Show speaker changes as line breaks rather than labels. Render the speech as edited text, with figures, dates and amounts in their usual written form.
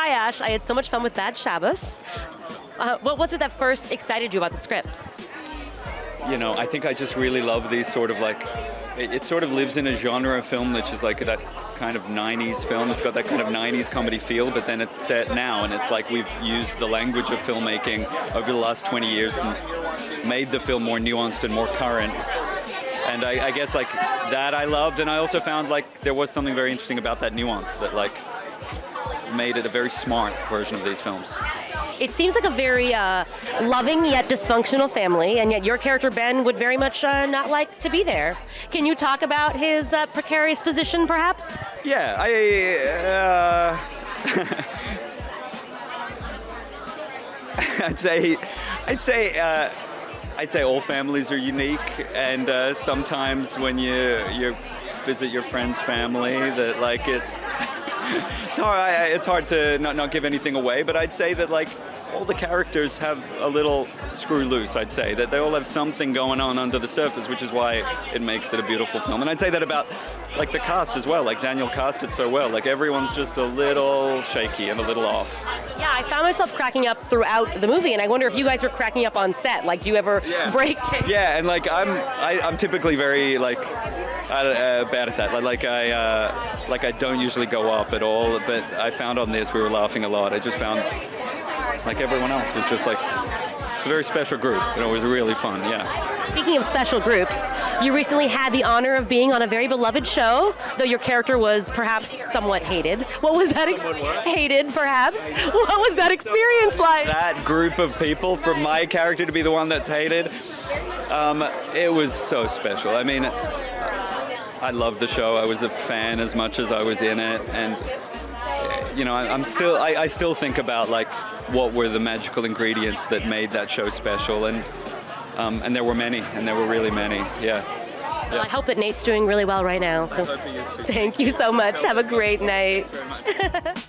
Hi, Ash. I had so much fun with Bad Shabbos. What was it that first excited you about the script?
You know, I think I just really love these sort of like, it sort of lives in a genre of film which is like that kind of 90s film. It's got that kind of 90s comedy feel, but then it's set now, and it's like we've used the language of filmmaking over the last 20 years and made the film more nuanced and more current. And I guess like that I loved, and I also found like there was something very interesting about that nuance that like made it a very smart version of these films.
It seems like a very loving yet dysfunctional family, and yet your character Ben would very much not like to be there. Can you talk about his precarious position, perhaps?
Yeah, I'd say all families are unique, and sometimes when you visit your friend's family, that like it's hard to not give anything away. But I'd say that like all the characters have a little screw loose. I'd say that they all have something going on under the surface, which is why it makes it a beautiful film. And I'd say that about like the cast as well. Like Daniel cast it so well. Like everyone's just a little shaky and a little off.
Yeah, I found myself cracking up throughout the movie, and I wonder if you guys were cracking up on set. Like, do you ever break?
Yeah, and like I'm typically very like bad at that. Like I don't usually go up at all. But I found on this we were laughing a lot. I just found like everyone else was just like, it's a very special group. You know, it was really fun. Yeah.
Speaking of special groups, you recently had the honor of being on a very beloved show, though your character was perhaps somewhat hated. What was that? Hated, perhaps. What was that experience like?
That group of people, for my character to be the one that's hated, it was so special. I mean, I loved the show. I was a fan as much as I was in it, and you know, I still think about like what were the magical ingredients that made that show special, and there were many, and there were really many. Yeah.
Well, I hope that Nate's doing really well right now. So,
I hope he is too.
Thank you so much. Have a great night.
Thanks very much.